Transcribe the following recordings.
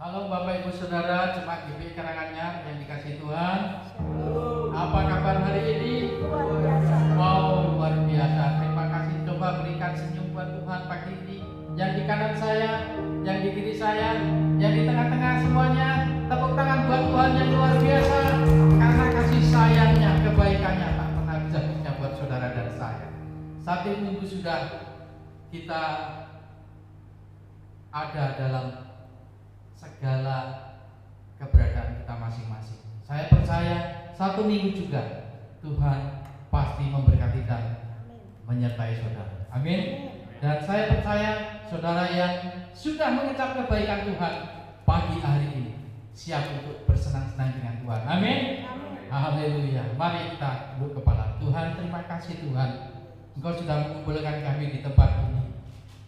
Halo Bapak Ibu Saudara, Jemaat GPI Karanganyar yang dikasihi Tuhan. Apa kabar hari ini? Luar biasa. Wow, luar biasa. Terima kasih. Coba berikan senyum buat Tuhan pagi ini. Yang di kanan saya, yang di kiri saya, yang di tengah-tengah semuanya. Tepuk tangan buat Tuhan yang luar biasa. Karena kasih sayangnya, kebaikannya tak pernah bisa buat saudara dan saya. 1 minggu sudah kita ada dalam segala keberadaan kita masing-masing. Saya percaya 1 minggu juga Tuhan pasti memberkati dan menyertai saudara. Amin. Dan saya percaya saudara yang sudah mengecap kebaikan Tuhan pagi hari ini siap untuk bersenang-senang dengan Tuhan. Amin. Haleluya. Mari kita tunduk kepala. Tuhan, terima kasih Tuhan, Engkau sudah mengumpulkan kami di tempat ini.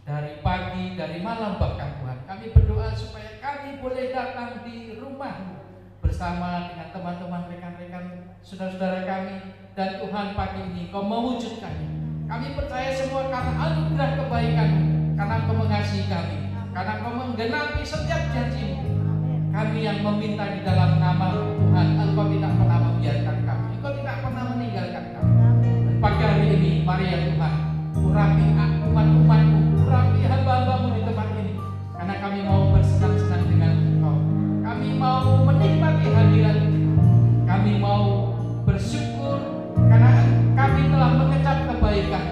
Dari pagi, dari malam bahkan Tuhan, kami berdoa supaya kami boleh datang di rumah bersama dengan teman-teman, rekan-rekan, saudara-saudara kami. Dan Tuhan pagi ini Kau mewujudkannya. Kami percaya semua karena anugerah kebaikan, karena Kau mengasihi kami, karena Kau menggenapi setiap janji-Mu. Kami yang meminta di dalam nama Tuhan, Engkau tidak pernah membiarkan kami, Engkau tidak pernah meninggalkan kami. Dan pagi hari ini, mari ya Tuhan, urapi umat-umat-Mu, urapi hamba-hamba-Mu di tempat ini, karena kami mau bersenang-senang dengan Engkau. Kami mau menikmati hadirat-Mu. Kami mau bersyukur karena kami telah mengecap kebaikan.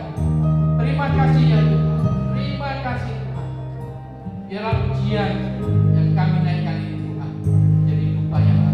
Terima kasih ya Tuhan. Terima kasih Tuhan. Biarlah pujian yang kami naikkan ini Tuhan jadi upaya yang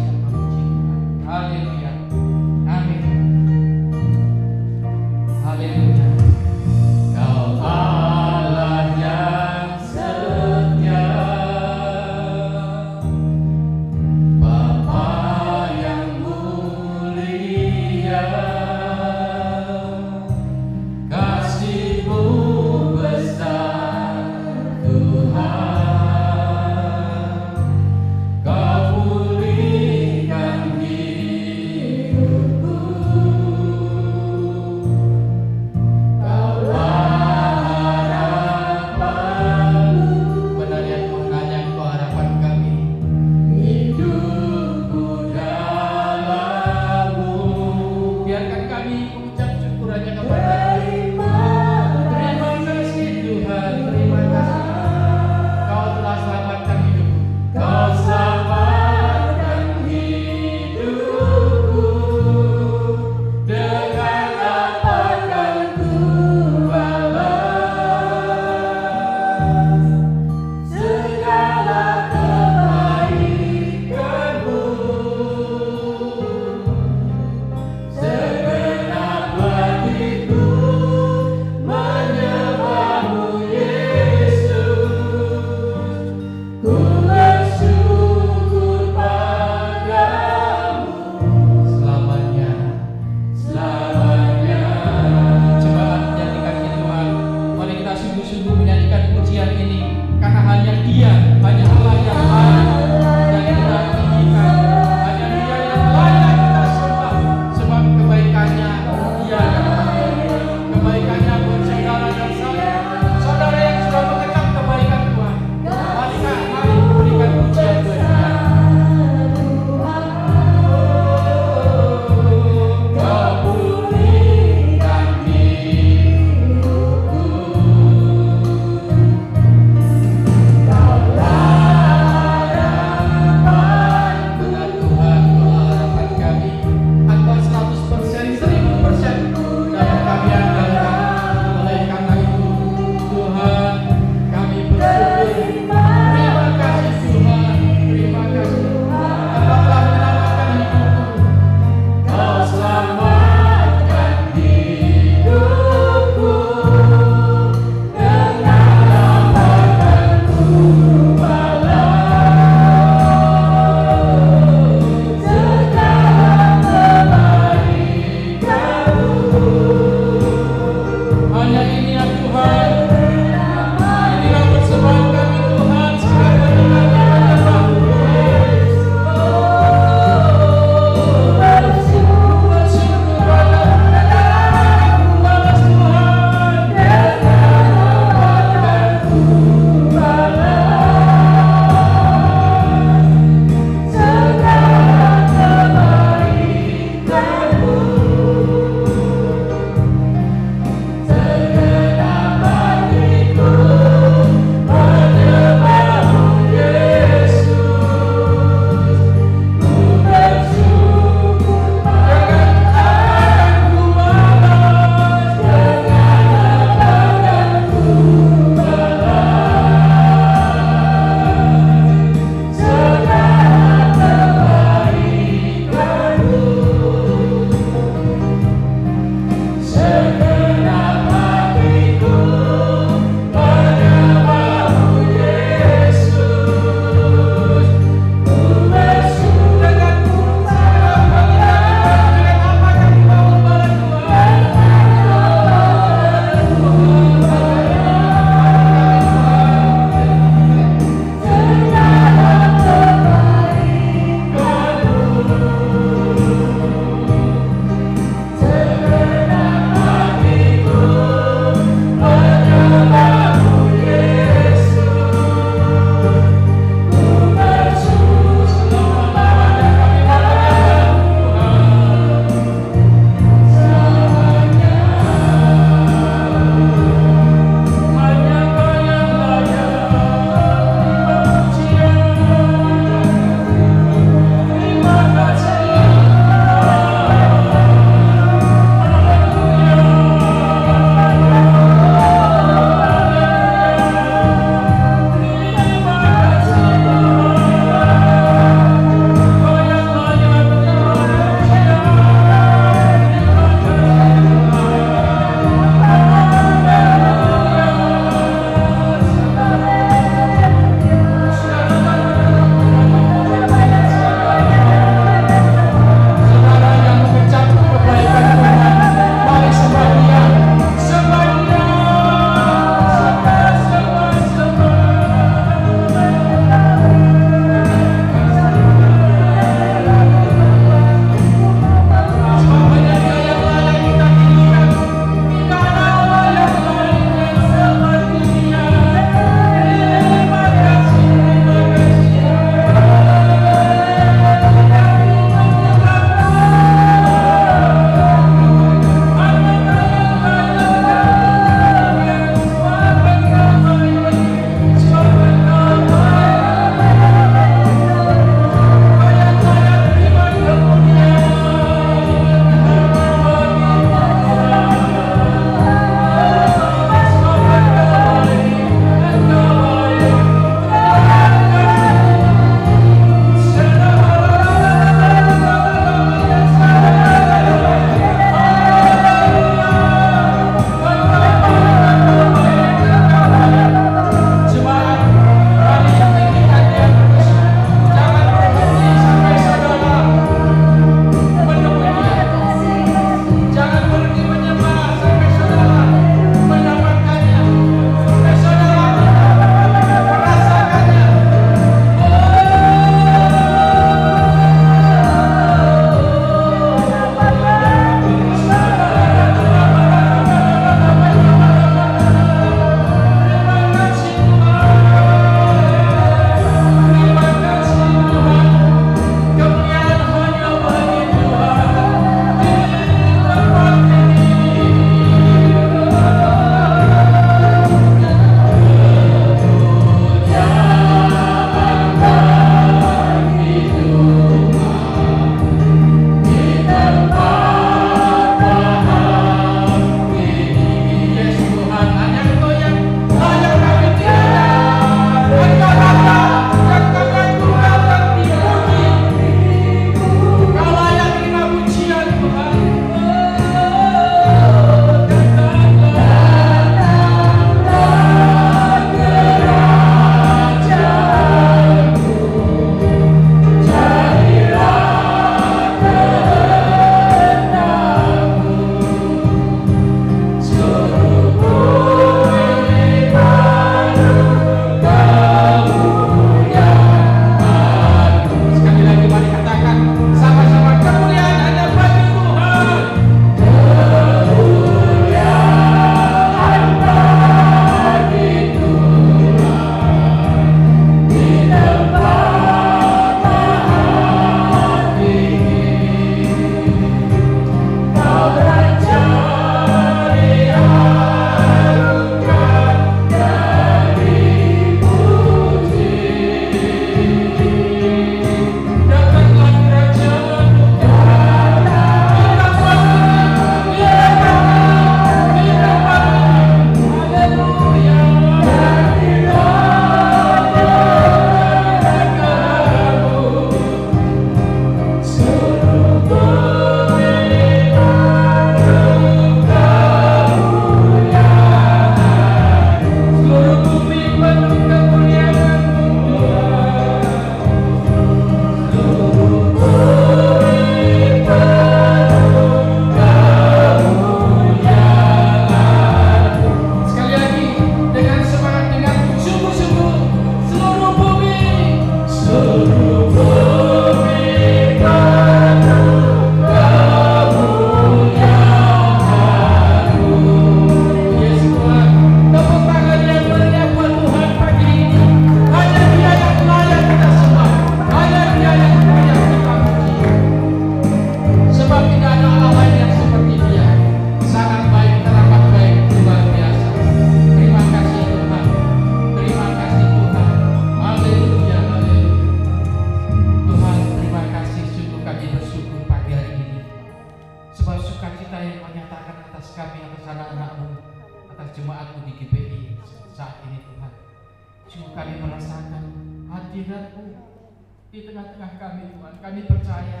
di tengah-tengah kami Tuhan. Kami percaya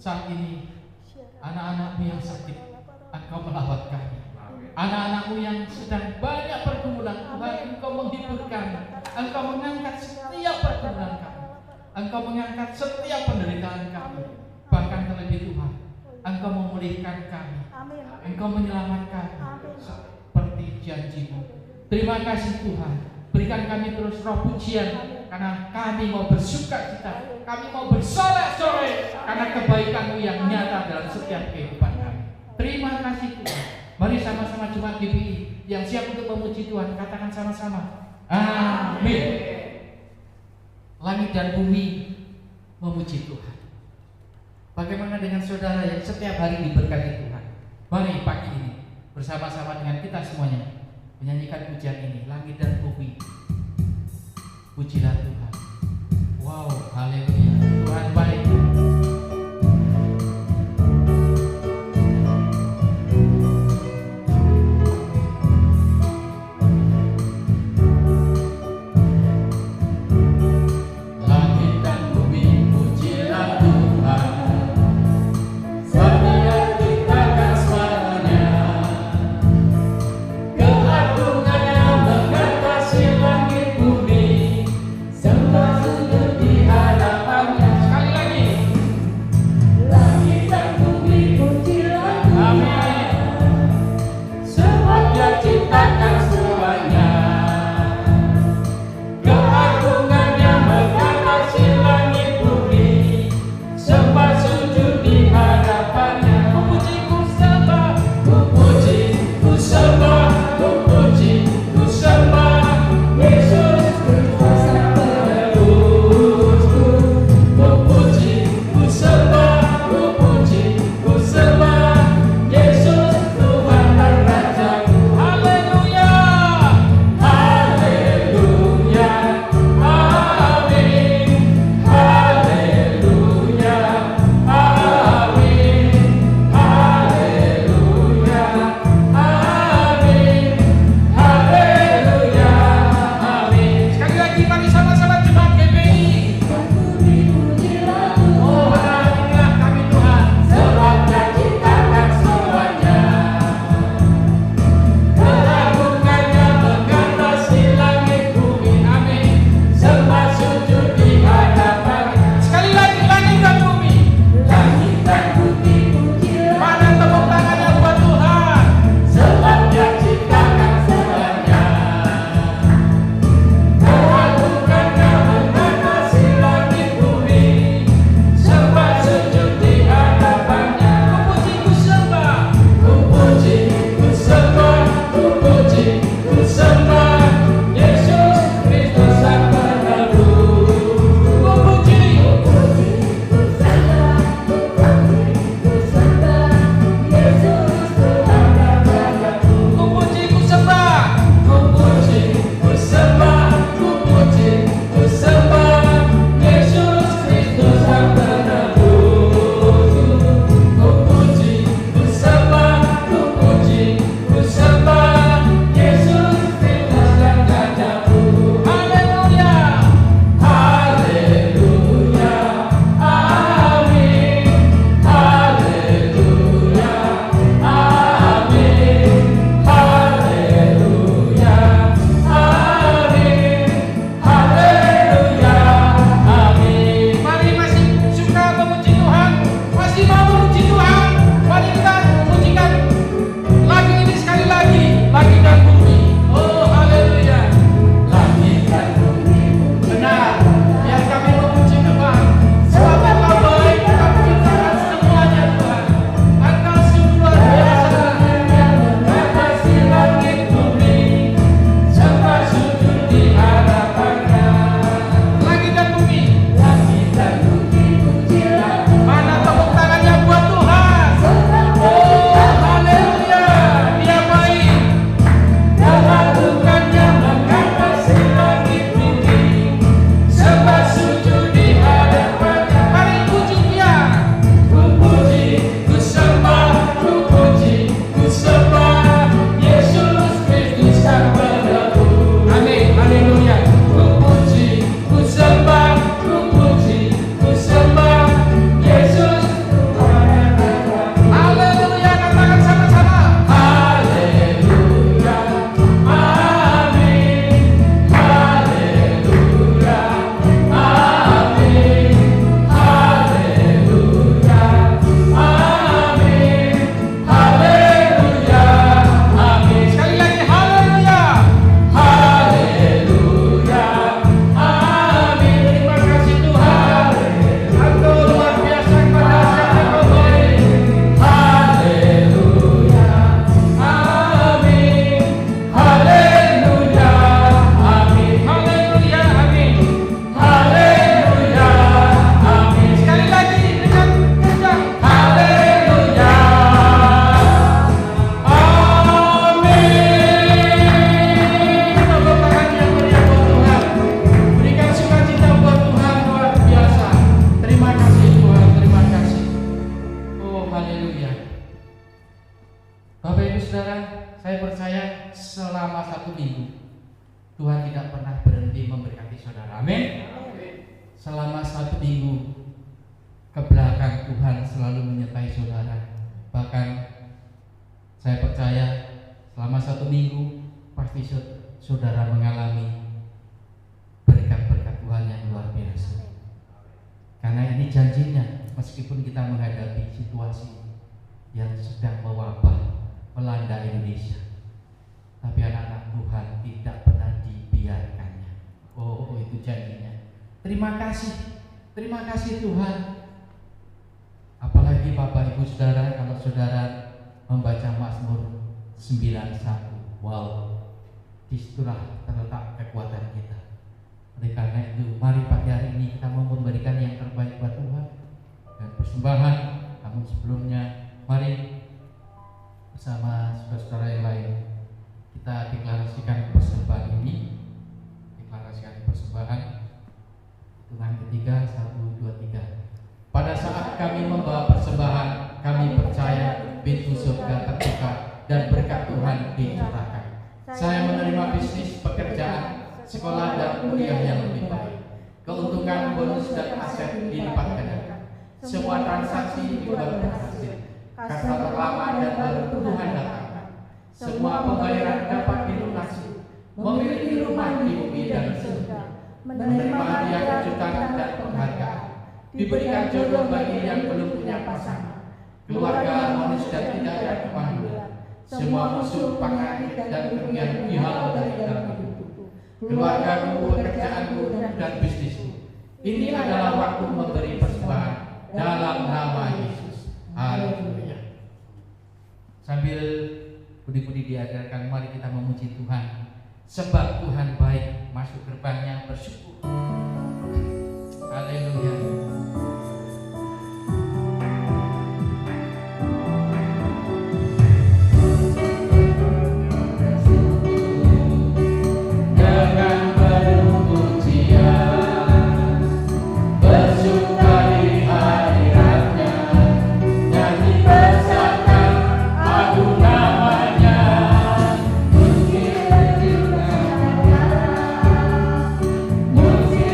saat ini anak-anak-Mu yang sakit, Engkau melawat kami. Anak-anak-Mu yang sedang banyak pergumulan, Tuhan, Engkau menghibur kami. Engkau mengangkat setiap pergumulan kami. Engkau mengangkat setiap penderitaan kami. Bahkan terlebih Tuhan, Engkau memulihkan kami. Engkau menyelamatkan seperti janji-Mu. Terima kasih Tuhan. Berikan kami terus roh pujian, karena kami mau bersuka cita, kami mau bersorak-sorai karena kebaikan-Mu yang nyata dalam setiap kehidupan kami. Terima kasih Tuhan. Mari sama-sama Jemaat GBI yang siap untuk memuji Tuhan, katakan sama-sama, amin. Langit dan bumi memuji Tuhan. Bagaimana dengan saudara yang setiap hari diberkati Tuhan? Mari pagi ini bersama-sama dengan kita semuanya menyanyikan pujian ini. Langit dan bumi, pujilah Tuhan. Wow, haleluya. Tuhan baik. Sembah minggu Tuhan tidak pernah berhenti memberkati saudara. Amin. Selama 1 minggu ke belakang Tuhan selalu menyertai saudara. Bahkan saya percaya selama 1 minggu pasti saudara mengalami berkat-berkat Tuhan yang luar biasa. Karena ini janjinya, meskipun kita menghadapi situasi yang sedang mewabah melanda Indonesia, tapi anak-anak Tuhan tidak pernah dibiarkannya. Oh, itu janjinya. Terima kasih Tuhan. Apalagi Bapak Ibu Saudara, kalau saudara membaca Mazmur 91, wow, disitulah terletak kekuatan kita. Oleh karena itu, mari pagi hari ini kita mau memberikan yang terbaik buat Tuhan dan persembahan. Namun sebelumnya, mari bersama saudara-saudara yang lain kita deklarasikan persembahan ini. Deklarasikan persembahan. Tuhan ketiga, 1, 2, 3. Pada saat kami membawa persembahan, kami percaya pintu surga terbuka dan berkat Tuhan dicurahkan. Saya menerima bisnis, pekerjaan, sekolah dan kuliah yang lebih baik. Keuntungan, bonus dan aset dilipat gandakan. Semua transaksi dibuat berhasil. Customer lama dan baru Tuhan datangkan. Semua pembayaran dapat dilunasi. Memiliki rumah di bumi dan surga. Menerima hadiah kejutan dan penghargaan. Diberikan jodoh bagi yang belum punya pasangan. Keluarga harmonis dan tidak ada kemandulan. Semua musuh, penyakit dan kerugian dihalau dari dalam hidupku. Keluargaku, pekerjaanku dan bisnisku. Ini adalah waktu memberi persembahan dalam nama Yesus. Haleluya. Sambil budi-budi diajarkan, mari kita memuji Tuhan. Sebab Tuhan baik, masuk gerbangnya bersyukur. Haleluya. Musik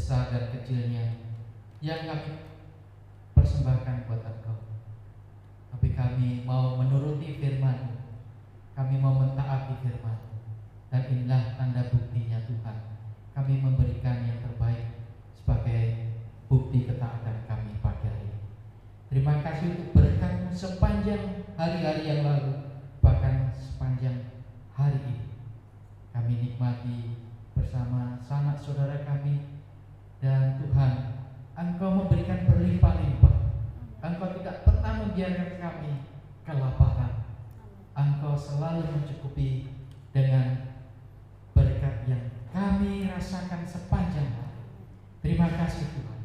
besar dan kecilnya yang kami persembahkan buat Engkau. Tapi kami mau menuruti firman-Mu, kami mau mentaati firman-Mu, dan inilah tanda buktinya Tuhan. Kami memberikan yang terbaik sebagai bukti ketaatan kami pagi hari ini. Terima kasih untuk berkat-Mu sepanjang hari-hari yang lalu, bahkan sepanjang hari ini. Kami nikmati bersama sanak saudara kami, dan Tuhan, Engkau memberikan berlimpah-limpah. Engkau tidak pernah membiarkan kami kelaparan. Engkau selalu mencukupi dengan berkat yang kami rasakan sepanjang hari. Terima kasih Tuhan,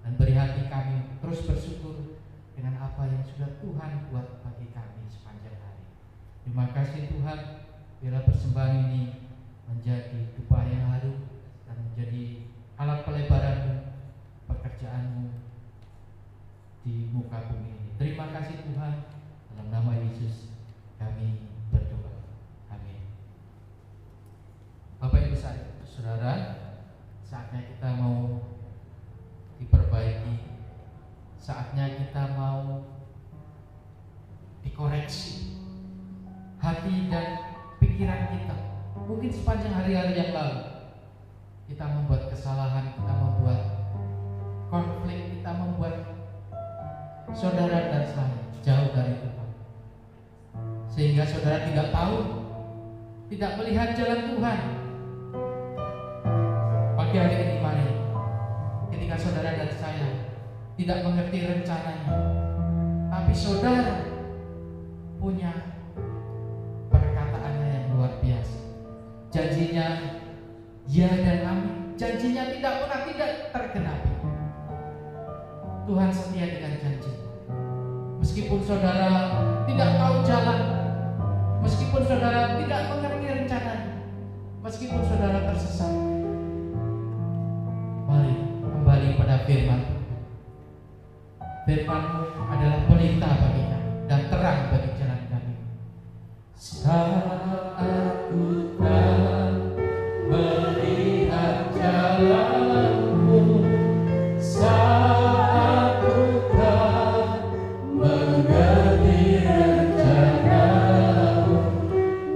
dan beri hati kami terus bersyukur dengan apa yang sudah Tuhan buat bagi kami sepanjang hari. Terima kasih Tuhan, bila persembahan ini menjadi dupa yang harum dan menjadi alat pelebaran-Mu, pekerjaan-Mu di muka bumi ini. Terima kasih Tuhan, dalam nama Yesus kami berdoa. Amin. Bapak Ibu Saudara, saatnya kita mau diperbaiki, saatnya kita mau dikoreksi hati dan pikiran kita. Mungkin sepanjang hari-hari yang lalu kita membuat kesalahan, kita membuat konflik, kita membuat saudara dan saya jauh dari Tuhan, sehingga saudara tidak tahu, tidak melihat jalan Tuhan. Pagi hari ini mari, ketika saudara dan saya tidak mengerti rencananya, tapi saudara punya perkataannya yang luar biasa. Janjinya ya dan amin. Janjinya tidak pernah tidak tergenapi. Tuhan setia dengan janji. Meskipun saudara tidak tahu jalan, meskipun saudara tidak mengerti rencananya, meskipun saudara tersesat, mari kembali pada firman. Firman-Mu adalah pelita bagi kami dan terang bagi jalan kami. Saat ku tak melihat jalan-Mu, saat ku tak mengerti rencana-Mu,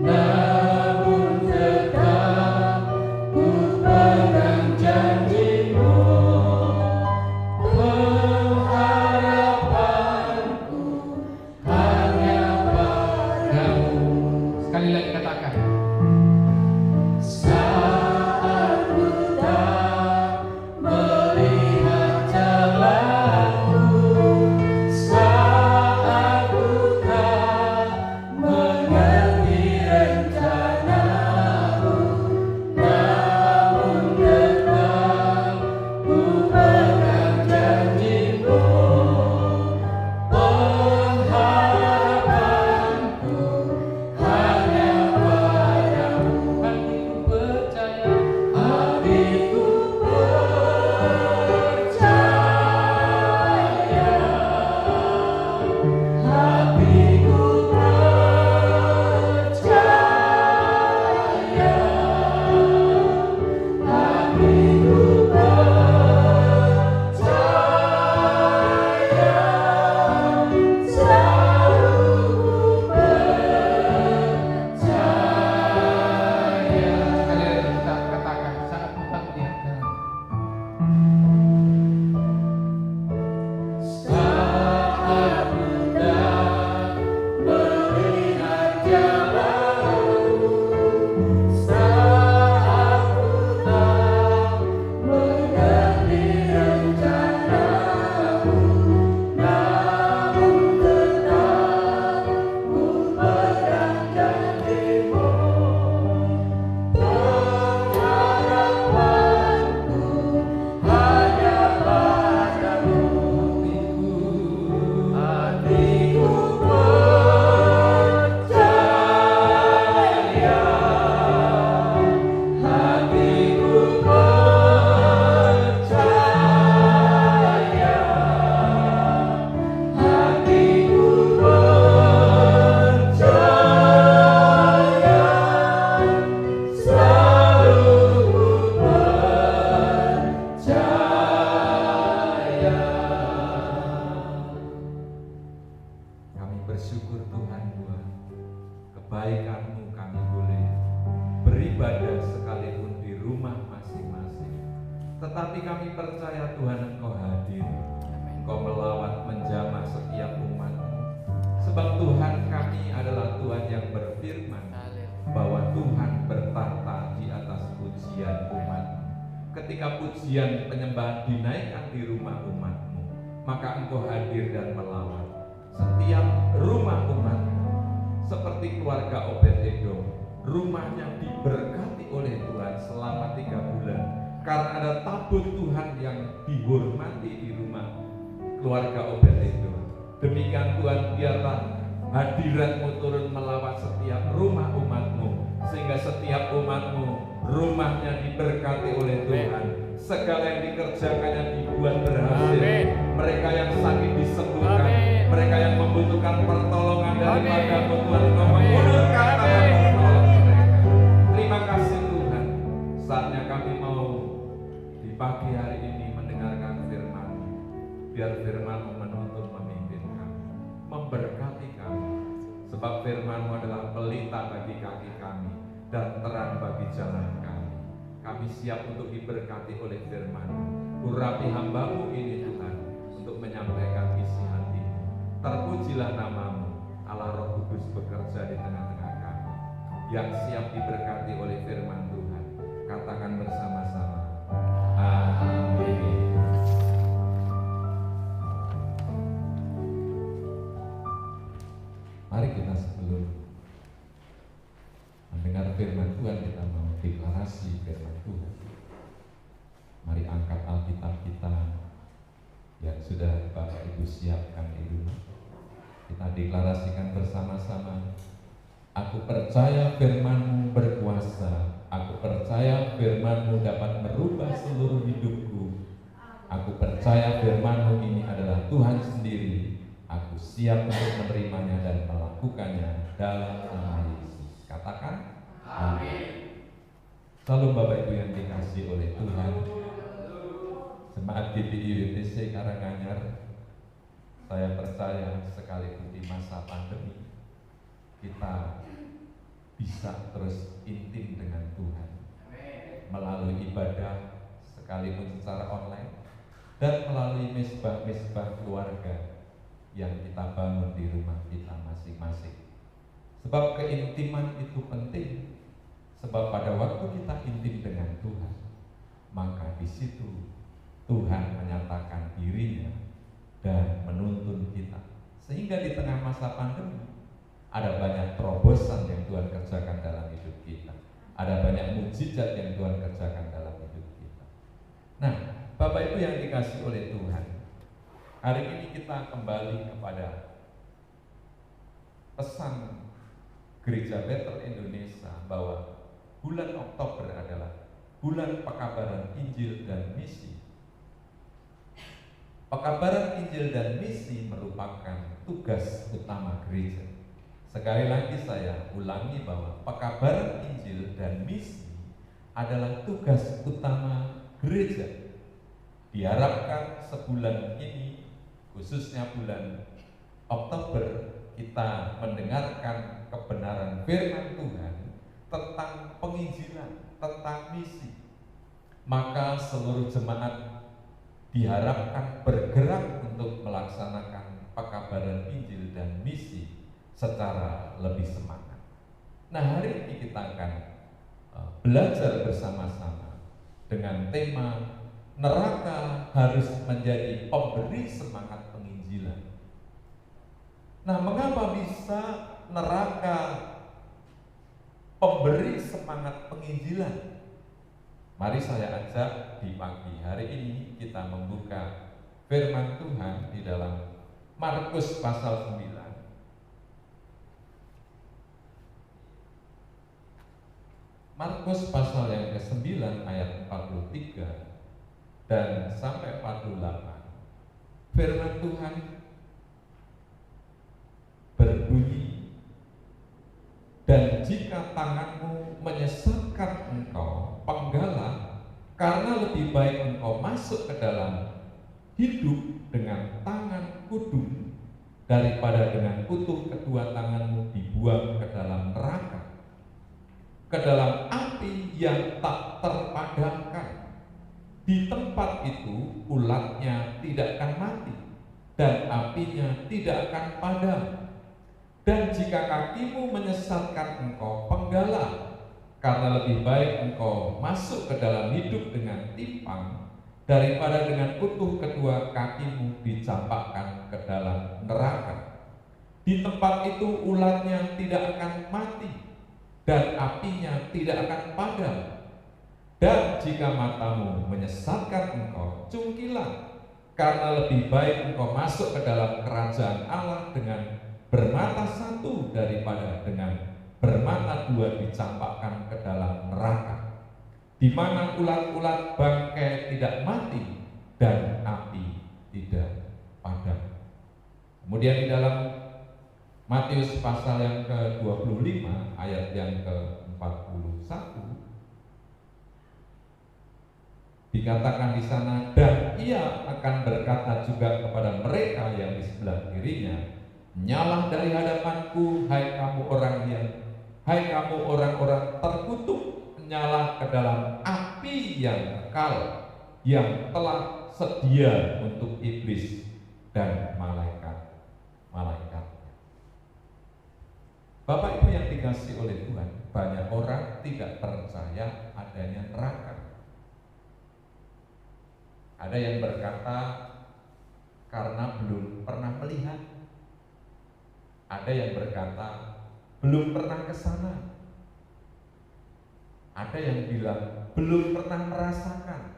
namun tetap ku pegang janji-Mu. Pengharapanku hanya padamu. Sekali lagi katakan, saat ku tak Tetapi kami percaya Tuhan Engkau hadir, Engkau melawat menjamah setiap umat-Mu. Sebab Tuhan kami adalah Tuhan yang berfirman bahwa Tuhan bertahta di atas pujian umat-Mu. Ketika pujian penyembahan dinaikkan di rumah umat-Mu, maka Engkau hadir dan melawat setiap rumah umat-Mu. Seperti keluarga Obed-Edom, rumahnya diberkati oleh Tuhan selama 3 bulan karena ada tabut Tuhan yang dihormati di rumah keluarga Obed-Edom. Demikian Tuhan, biarlah hadirat-Mu turun melawat setiap rumah umat-Mu, sehingga setiap umat-Mu rumahnya diberkati oleh Tuhan. Segala yang dikerjakannya dibuat berhasil. Mereka yang sakit disembuhkan, mereka yang membutuhkan pertolongan daripada Tuhan, Engkau mengulurkan tangan menolong mereka. Terima kasih Tuhan. Saatnya kami mau di pagi hari ini mendengarkan firman-Mu. Biar firman-Mu menuntun memimpin kami, memberkati kami. Sebab firman-Mu adalah pelita bagi kaki kami dan terang bagi jalan kami. Kami siap untuk diberkati oleh firman-Mu. Urapi hamba-Mu ini Tuhan, untuk menyampaikan isi hati-Mu. Terpujilah nama-Mu, Allah Roh Kudus bekerja di tengah-tengah kami, yang siap diberkati oleh firman Tuhan. Katakan bersama-sama, amin. Mari kita sebelum mendengar firman Tuhan, kita mau deklarasi firman Tuhan. Mari angkat Alkitab kita yang sudah Bapak Ibu siapkan di rumah. Kita deklarasikan bersama-sama. Aku percaya firman-Mu berkuasa. Aku percaya firman-Mu dapat merubah seluruh hidupku. Aku percaya firman-Mu ini adalah Tuhan sendiri. Aku siap untuk menerimanya dan melakukannya dalam nama Yesus. Katakan amin. Salam Bapak Ibu yang dikasihi oleh Tuhan. Jemaat GPI UTC Karanganyar, saya percaya sekalipun di masa pandemi kita bisa terus intim dengan Tuhan melalui ibadah sekalipun secara online dan melalui mesbah-mesbah keluarga yang kita bangun di rumah kita masing-masing. Sebab keintiman itu penting. Sebab pada waktu kita intim dengan Tuhan, maka di situ Tuhan menyatakan dirinya dan menuntun kita. Sehingga di tengah masa pandemi ada banyak terobosan yang Tuhan kerjakan dalam hidup kita. Ada banyak mukjizat yang Tuhan kerjakan dalam hidup kita. Nah, Bapak Ibu yang dikasihi oleh Tuhan, hari ini kita kembali kepada pesan Gereja Bethel Indonesia bahwa bulan Oktober adalah bulan pekabaran Injil dan misi. Pekabaran Injil dan misi merupakan tugas utama gereja. Sekali lagi saya ulangi bahwa pekabaran Injil dan misi adalah tugas utama gereja. Diharapkan sebulan ini, khususnya bulan Oktober, kita mendengarkan kebenaran firman Tuhan tentang penginjilan, tentang misi. Maka seluruh jemaat diharapkan bergerak untuk melaksanakan pekabaran Injil dan misi secara lebih semangat. Nah, hari ini kita akan belajar bersama-sama dengan tema neraka harus menjadi pemberi semangat penginjilan. Nah, mengapa bisa neraka pemberi semangat penginjilan? Mari saya ajak di pagi hari ini kita membuka firman Tuhan di dalam Markus pasal 9. Markus pasal yang ke-9 ayat 43 dan sampai 48. Firman Tuhan berbunyi, dan jika tanganmu menyesatkan engkau, penggalah, karena lebih baik engkau masuk ke dalam hidup dengan tangan kudung daripada dengan utuh kedua tanganmu dibuang ke dalam neraka, ke dalam api yang tak terpadamkan. Di tempat itu ulatnya tidak akan mati dan apinya tidak akan padam. Dan jika kakimu menyesatkan engkau, penggalah, karena lebih baik engkau masuk ke dalam hidup dengan timpang daripada dengan utuh kedua kakimu dicampakkan ke dalam neraka. Di tempat itu ulatnya tidak akan mati dan apinya tidak akan padam. Dan jika matamu menyesatkan engkau, cungkilah, karena lebih baik engkau masuk ke dalam kerajaan Allah dengan bermata satu daripada dengan bermata dua dicampakkan ke dalam neraka, di mana ulat-ulat bangkai tidak mati dan api tidak padam. Kemudian di dalam Matius pasal yang ke-25 ayat yang ke-41 dikatakan di sana, dan ia akan berkata juga kepada mereka yang di sebelah kirinya, "Nyalah dari hadapanku, hai kamu orang-orang terkutuk, nyalah ke dalam api yang kekal, yang telah sedia untuk iblis dan malaikat-malaikatnya." Bapak Ibu yang dikasihi oleh Tuhan, banyak orang tidak percaya adanya neraka. Ada yang berkata karena belum pernah melihat. Ada yang berkata belum pernah ke sana. Ada yang bilang belum pernah merasakan.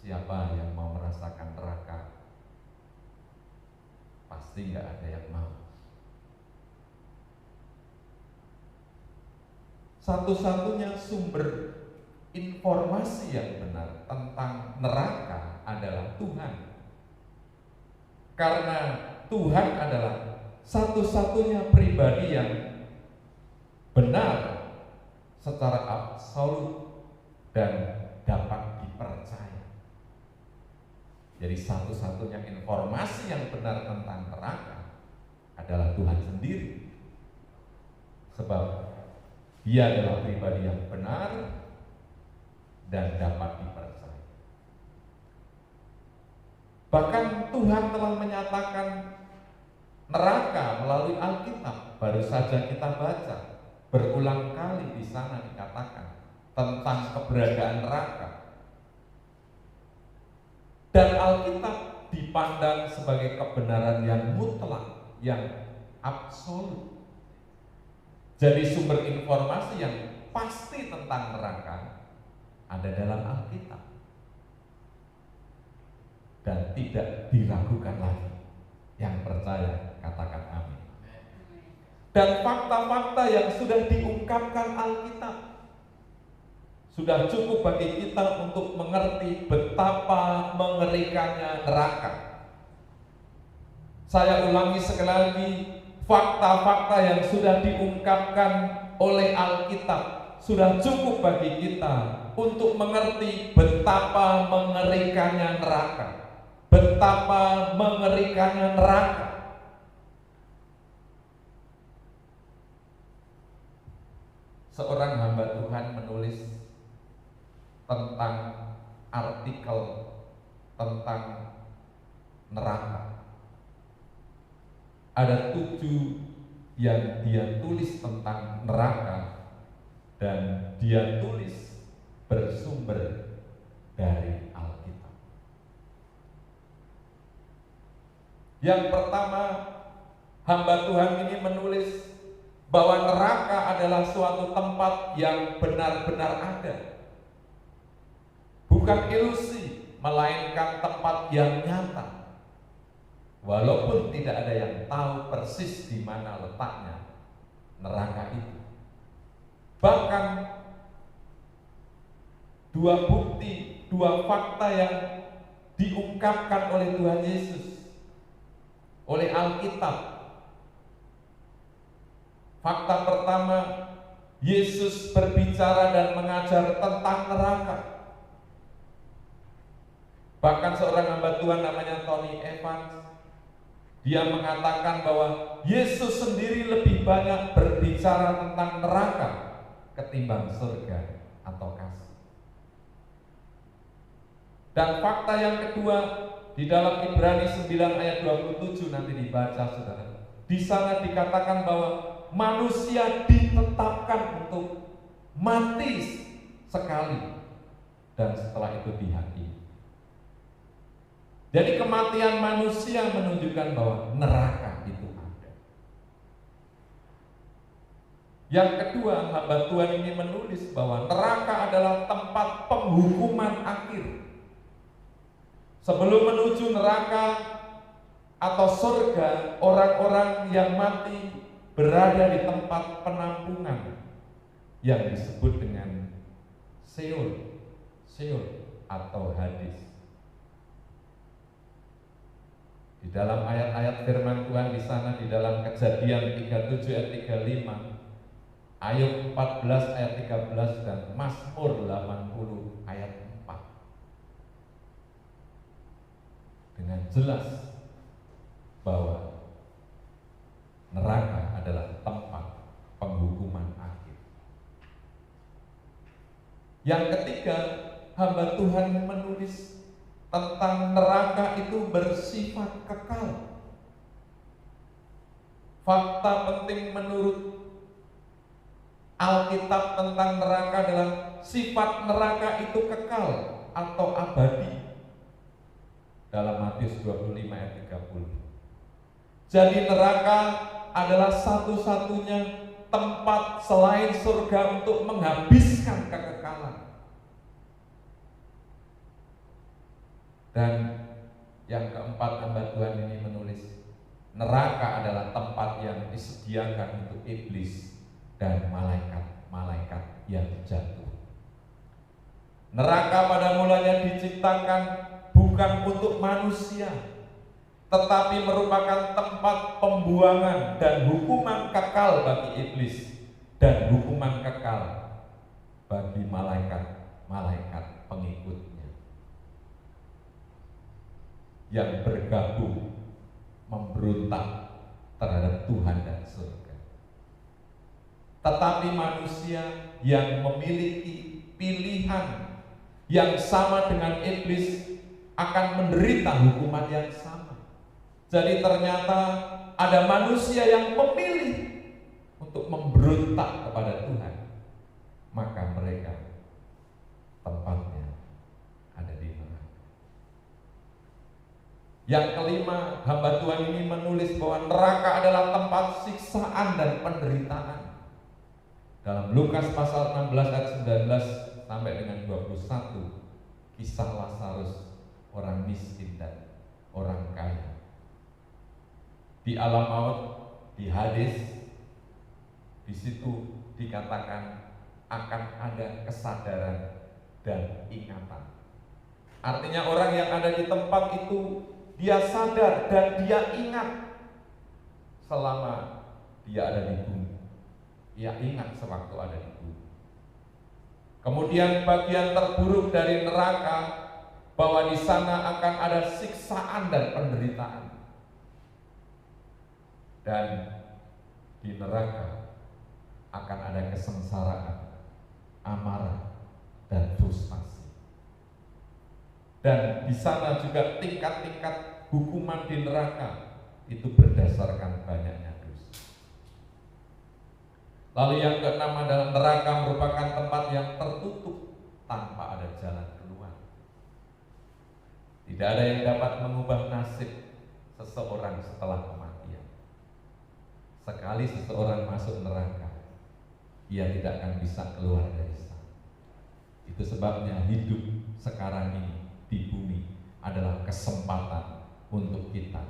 Siapa yang mau merasakan neraka? Pasti nggak ada yang mau. Satu-satunya sumber informasi yang benar tentang neraka adalah Tuhan. Karena Tuhan adalah satu-satunya pribadi yang benar secara absolut dan dapat dipercaya. Jadi satu-satunya informasi yang benar tentang neraka adalah Tuhan sendiri. Sebab Dia adalah pribadi yang benar dan dapat dipercaya. Bahkan Tuhan telah menyatakan neraka melalui Alkitab. Baru saja kita baca, berulang kali di sana dikatakan tentang keberadaan neraka. Dan Alkitab dipandang sebagai kebenaran yang mutlak, yang absolut. Jadi sumber informasi yang pasti tentang neraka ada dalam Alkitab dan tidak diragukan lagi. Yang percaya katakan amin. Dan fakta-fakta yang sudah diungkapkan Alkitab sudah cukup bagi kita untuk mengerti betapa mengerikannya neraka. Saya ulangi sekali lagi, fakta-fakta yang sudah diungkapkan oleh Alkitab sudah cukup bagi kita untuk mengerti betapa mengerikannya neraka. Betapa mengerikannya neraka. Seorang hamba Tuhan menulis tentang artikel tentang neraka. Ada 7 yang dia tulis tentang neraka, dan dia tulis bersumber dari Alkitab. Yang pertama, hamba Tuhan ini menulis bahwa neraka adalah suatu tempat yang benar-benar ada, bukan ilusi, melainkan tempat yang nyata. Walaupun tidak ada yang tahu persis di mana letaknya neraka itu. Bahkan 2 bukti, 2 fakta yang diungkapkan oleh Tuhan Yesus, oleh Alkitab. Fakta pertama, Yesus berbicara dan mengajar tentang neraka. Bahkan seorang hamba Tuhan namanya Tony Evans, dia mengatakan bahwa Yesus sendiri lebih banyak berbicara tentang neraka ketimbang surga atau kasih. Dan fakta yang kedua, di dalam Ibrani 9 ayat 27 nanti dibaca saudara. Di sana dikatakan bahwa manusia ditetapkan untuk mati sekali dan setelah itu dihakimi. Jadi kematian manusia menunjukkan bahwa neraka itu ada. Yang kedua, hamba Tuhan ini menulis bahwa neraka adalah tempat penghukuman akhir. Sebelum menuju neraka atau surga, orang-orang yang mati berada di tempat penampungan yang disebut dengan Sheol atau Hades. Di dalam ayat-ayat firman Tuhan di sana, di dalam Kejadian 37 ayat 35, Ayub 14 ayat 13 dan Mazmur 80 ayat 4. Dengan jelas bahwa neraka adalah tempat penghukuman akhir. Yang ketiga, hamba Tuhan menulis tentang neraka itu bersifat kekal. Fakta penting menurut Alkitab tentang neraka adalah sifat neraka itu kekal atau abadi. Dalam Matius 25 ayat 30. Jadi neraka adalah satu-satunya tempat selain surga untuk menghabiskan kekekalan. Dan yang keempat, hamba Tuhan ini menulis neraka adalah tempat yang disediakan untuk iblis dan malaikat-malaikat yang jatuh. Neraka pada mulanya diciptakan bukan untuk manusia, tetapi merupakan tempat pembuangan dan hukuman kekal bagi iblis dan hukuman kekal bagi malaikat-malaikat pengikutnya yang bergabung memberontak terhadap Tuhan dan surga. Tetapi manusia yang memiliki pilihan yang sama dengan iblis akan menderita hukuman yang sama. Jadi ternyata ada manusia yang memilih untuk memberontak kepada Tuhan, maka mereka tempatnya ada di neraka. Yang kelima, hamba Tuhan ini menulis bahwa neraka adalah tempat siksaan dan penderitaan. Dalam Lukas pasal 16 ayat 19 sampai dengan 21, kisah Lazarus, orang miskin dan orang kaya. Di alam maut, di Hades, di situ dikatakan akan ada kesadaran dan ingatan. Artinya orang yang ada di tempat itu dia sadar dan dia ingat selama dia ada di bumi. Dia ingat sewaktu ada di bumi. Kemudian bagian terburuk dari neraka bahwa di sana akan ada siksaan dan penderitaan. Dan di neraka akan ada kesengsaraan, amarah, dan frustasi. Dan di sana juga tingkat-tingkat hukuman di neraka itu berdasarkan banyaknya dosa. Lalu yang keenam adalah neraka merupakan tempat yang tertutup tanpa ada jalan keluar. Tidak ada yang dapat mengubah nasib seseorang setelah kematian. Sekali seseorang masuk neraka, ia tidak akan bisa keluar dari sana. Itu sebabnya hidup sekarang ini di bumi adalah kesempatan untuk kita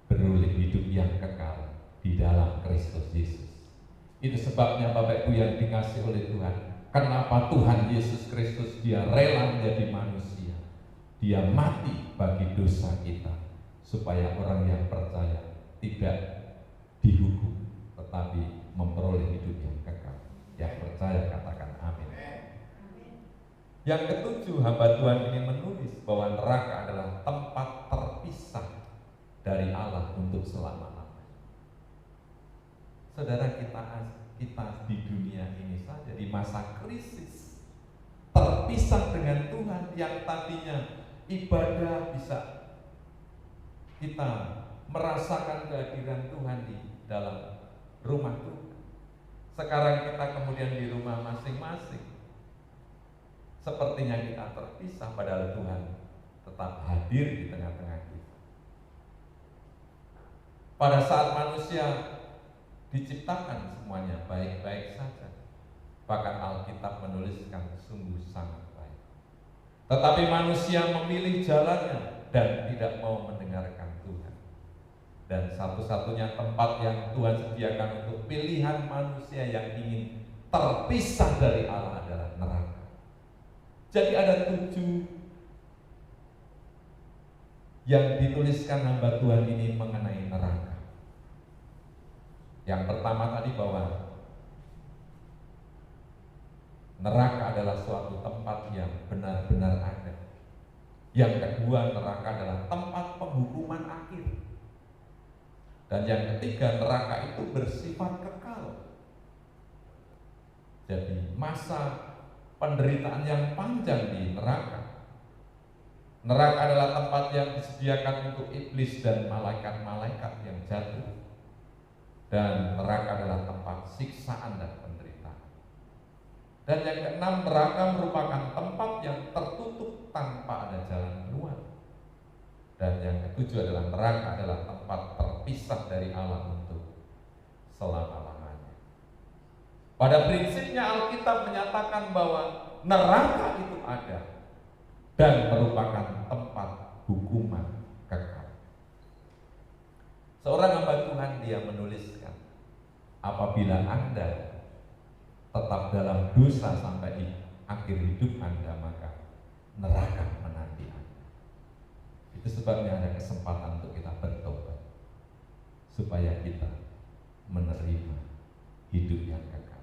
beroleh hidup yang kekal di dalam Kristus Yesus. Itu sebabnya Bapak Ibu yang dikasihi oleh Tuhan, kenapa Tuhan Yesus Kristus dia rela menjadi manusia. Dia mati bagi dosa kita, supaya orang yang percaya tidak dihukum, tetapi memperoleh hidup yang kekal. Yang percaya katakan amin. Yang ketujuh, hamba Tuhan ini menulis bahwa neraka adalah tempat terpisah dari Allah untuk selama-lamanya. Saudara, kita di dunia ini saja di masa krisis terpisah dengan Tuhan yang tadinya ibadah, bisa kita merasakan kehadiran Tuhan di dalam rumah Tuhan. Sekarang kita kemudian di rumah masing-masing, sepertinya kita terpisah, padahal Tuhan tetap hadir di tengah-tengah kita. Pada saat manusia diciptakan semuanya baik-baik saja, bahkan Alkitab menuliskan sungguh sangat baik. Tetapi manusia memilih jalannya dan tidak mau mendengarkan Tuhan. Dan satu-satunya tempat yang Tuhan sediakan untuk pilihan manusia yang ingin terpisah dari Allah adalah neraka. Jadi ada 7 yang dituliskan hamba Tuhan ini mengenai neraka. Yang pertama tadi bahwa neraka adalah suatu tempat yang benar-benar ada. Yang kedua, neraka adalah tempat penghukuman akhir. Dan yang ketiga, neraka itu bersifat kekal. Jadi masa penderitaan yang panjang di neraka. Neraka adalah tempat yang disediakan untuk iblis dan malaikat-malaikat yang jatuh. Dan neraka adalah tempat siksaan dan penderitaan. Dan yang keenam, neraka merupakan tempat yang tertutup tanpa ada jalan keluar. Dan yang ketujuh adalah neraka adalah tempat terpisah dari Allah untuk selama-lamanya. Pada prinsipnya Alkitab menyatakan bahwa neraka itu ada dan merupakan tempat hukuman kekal. Seorang hamba Tuhan dia menuliskan, apabila Anda tetap dalam dosa sampai di akhir hidup Anda, maka neraka menanti Anda. Itu sebabnya ada kesempatan untuk kita bertobat, supaya kita menerima hidup yang kekal.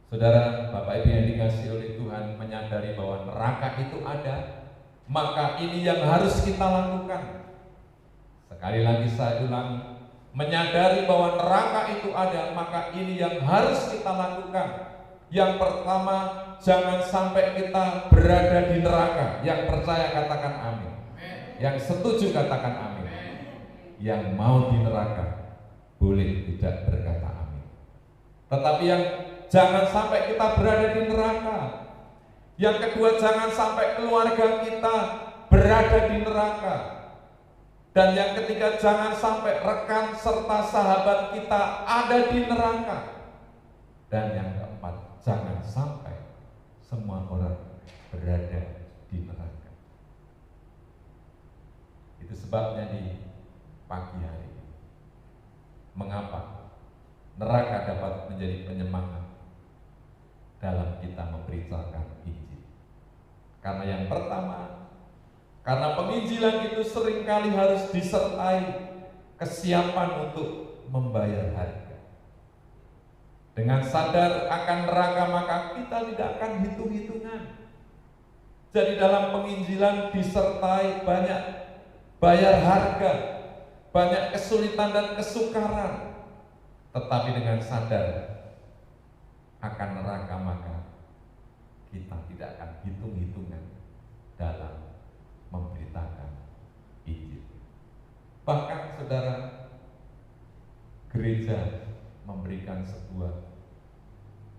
Saudara, Bapak Ibu yang dikasihi oleh Tuhan, menyadari bahwa neraka itu ada, maka ini yang harus kita lakukan. Sekali lagi saya ulangi, menyadari bahwa neraka itu ada, maka ini yang harus kita lakukan. Yang pertama, jangan sampai kita berada di neraka. Yang percaya katakan amin. Yang setuju katakan amin. Yang mau di neraka boleh tidak berkata amin. Tetapi yang jangan sampai kita berada di neraka. Yang kedua, jangan sampai keluarga kita berada di neraka. Dan yang ketiga, jangan sampai rekan serta sahabat kita ada di neraka. Dan yang keempat, jangan sampai semua orang berada di neraka. Itu sebabnya di pagi hari ini, mengapa neraka dapat menjadi penyemangat dalam kita memberitakan Injil. Karena yang pertama, karena penginjilan itu seringkali harus disertai kesiapan untuk membayar harga. Dengan sadar akan neraka, maka kita tidak akan hitung-hitungan. Jadi dalam penginjilan disertai banyak bayar harga, banyak kesulitan dan kesukaran. Tetapi dengan sadar akan neraka, maka kita tidak akan hitung-hitungan dalam memberitakan Injil. Bahkan saudara, gereja memberikan sebuah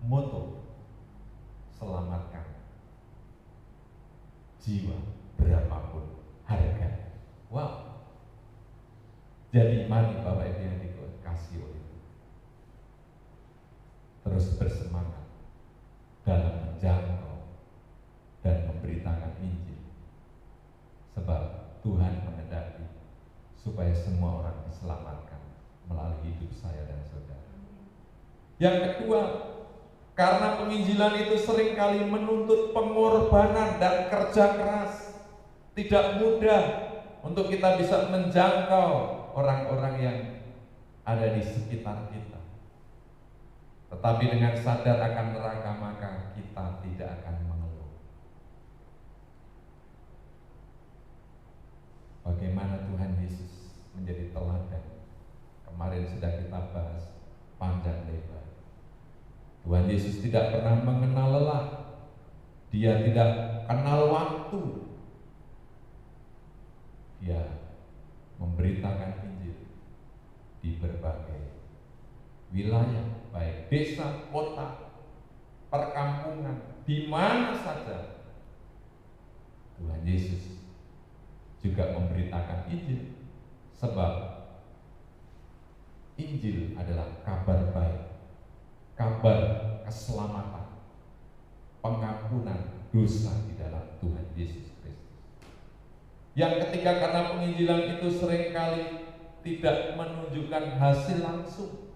moto, selamatkan jiwa berapapun harga. Wow. Jadi mari Bapak Ibu yang dikasihi oleh Tuhan, terus bersemangat dalam menjangkau dan memberitakan Injil. Sebab Tuhan menghendaki supaya semua orang diselamatkan melalui hidup saya dan saudara. Yang kedua, karena penginjilan itu seringkali menuntut pengorbanan dan kerja keras. Tidak mudah untuk kita bisa menjangkau orang-orang yang ada di sekitar kita. Tetapi dengan sadar akan neraka, maka kita tidak akan mengeluh. Bagaimana Tuhan Yesus menjadi teladan, kemarin sudah kita bahas panjang lebar. Tuhan Yesus tidak pernah mengenal lelah. Dia tidak kenal waktu. dia memberitakan Injil di berbagai wilayah, baik desa, kota, perkampungan, di mana saja Tuhan Yesus juga memberitakan Injil, sebab Injil adalah kabar baik, kabar keselamatan, pengampunan dosa di dalam Tuhan Yesus Kristus. Yang ketiga, karena penginjilan itu seringkali tidak menunjukkan hasil langsung,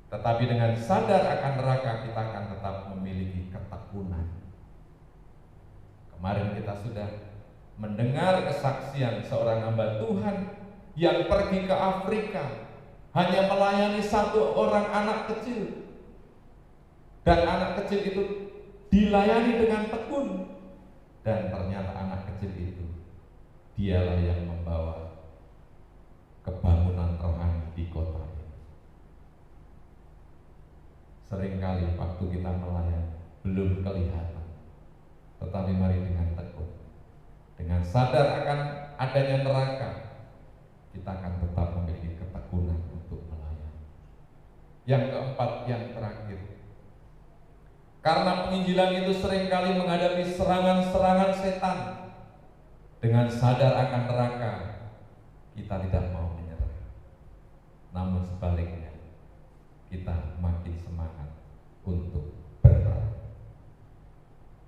tetapi dengan sadar akan neraka kita akan tetap memiliki ketekunan. Kemarin kita sudah mendengar kesaksian seorang hamba Tuhan yang pergi ke Afrika hanya melayani satu orang anak kecil, dan anak kecil itu dilayani dengan tekun, dan ternyata anak kecil itu dialah yang membawa kebangunan rohani di kota ini. Seringkali waktu kita melayani belum kelihatan, tetapi mari dengan tekun, dengan sadar akan adanya neraka, kita akan tetap memiliki ketekunan untuk melayani. Yang keempat, yang terakhir, karena penginjilan itu seringkali menghadapi serangan-serangan setan, dengan sadar akan neraka, kita tidak mau menyerah, namun sebaliknya kita makin semangat untuk berperang.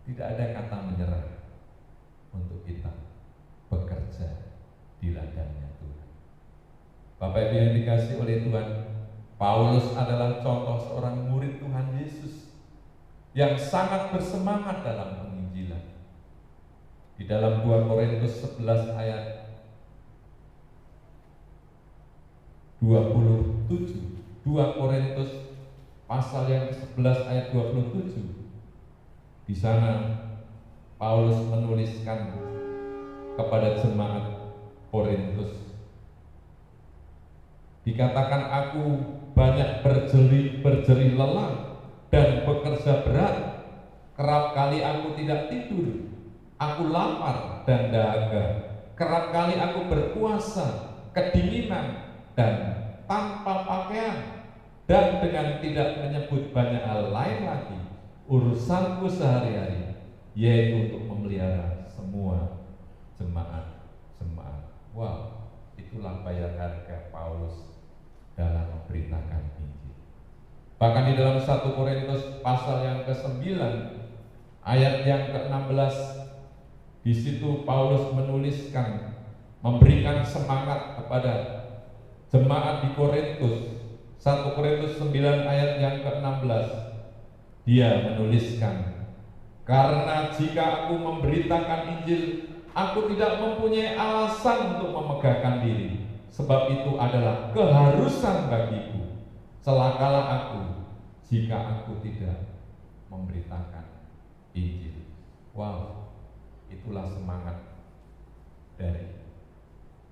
Tidak ada kata menyerah untuk kita bekerja di ladangnya Tuhan. Bapak Ibu yang dikasihi oleh Tuhan, Paulus adalah contoh seorang murid Tuhan Yesus yang sangat bersemangat dalam penginjilan. Di dalam 2 Korintus 11 ayat 27, 2 Korintus pasal yang ke-11 ayat 27, di sana Paulus menuliskan kepada jemaat Korintus, dikatakan, aku banyak berjerih lelah dan bekerja berat, kerap kali aku tidak tidur, aku lapar dan dahaga, kerap kali aku berpuasa, kedinginan dan tanpa pakaian, dan dengan tidak menyebut banyak hal lain lagi, urusanku sehari-hari yaitu untuk memelihara semua jemaat. Wow, itulah bayar harga Paulus dalam memberitakan Injil. Bahkan di dalam 1 Korintus pasal yang ke-9 ayat yang ke-16, di situ Paulus menuliskan, memberikan semangat kepada jemaat di Korintus. 1 Korintus 9 ayat yang ke-16, dia menuliskan, karena jika aku memberitakan Injil, aku tidak mempunyai alasan untuk memegahkan diri, sebab itu adalah keharusan bagiku. Celakalah aku jika aku tidak memberitakan Injil. Wow, itulah semangat dari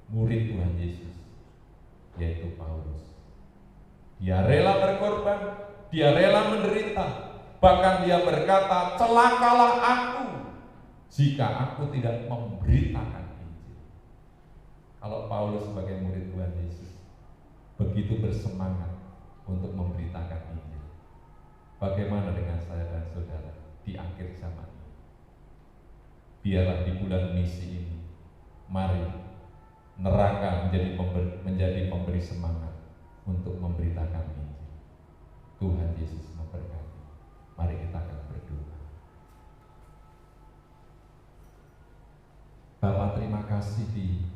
murid Tuhan Yesus, yaitu Paulus. Dia rela berkorban, dia rela menderita, bahkan dia berkata, celakalah aku jika aku tidak memberitakan Injil. Kalau Paulus sebagai murid Tuhan Yesus begitu bersemangat untuk memberitakan Injil, bagaimana dengan saya dan saudara di akhir zaman ini? Biarlah di bulan misi ini, mari neraka menjadi pemberi semangat untuk memberitakan Injil. Tuhan Yesus memberkati. Mari kita akan berdoa. Bapa, terima kasih di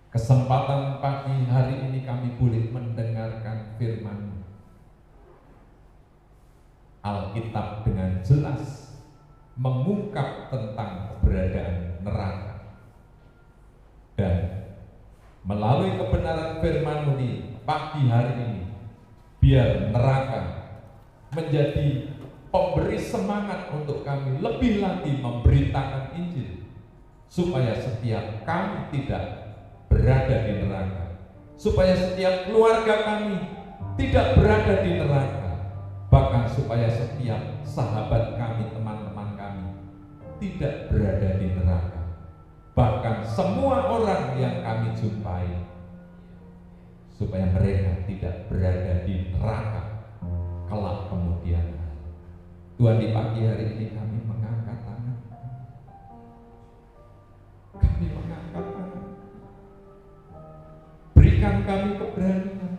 kesempatan pagi hari ini kami boleh mendengarkan firman-Mu. Alkitab dengan jelas mengungkap tentang keberadaan neraka, dan melalui kebenaran firman-Mu di pagi hari ini, biar neraka menjadi pemberi semangat untuk kami lebih lagi memberitakan Injil, supaya setiap kami tidak berada di neraka, supaya setiap keluarga kami tidak berada di neraka, bahkan supaya setiap sahabat kami, teman-teman kami tidak berada di neraka. bahkan semua orang yang kami jumpai, supaya mereka tidak berada di neraka kelak kemudian hari. Tuhan, di pagi hari ini kami mengangkat tangan, kami mengangkat tangan, berikan kami keberanian,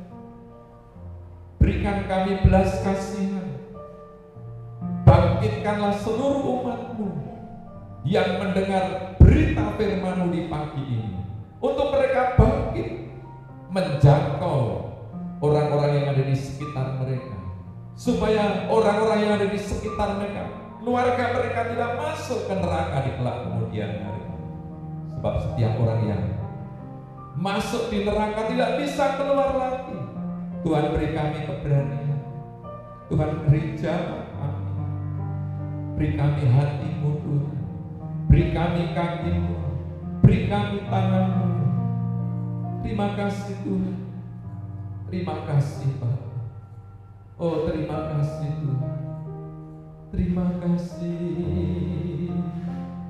berikan kami belas kasihan, bangkitkanlah seluruh umat-Mu yang mendengar berita firman-Mu di pagi ini, untuk mereka bangkit menjangkau orang-orang yang ada di sekitar mereka, supaya orang-orang yang ada di sekitar mereka, keluarga mereka tidak masuk ke neraka di kelak kemudian hari. Sebab setiap orang yang masuk di neraka tidak bisa keluar lagi. Tuhan, beri kami keberanian. Tuhan, beri jamaah kami, beri kami hati-Mu Tuhan, beri kami kaki-Mu, beri kami tangan-Mu. Terima kasih Tuhan, terima kasih Bapak. Oh, terima kasih Tuhan, terima kasih.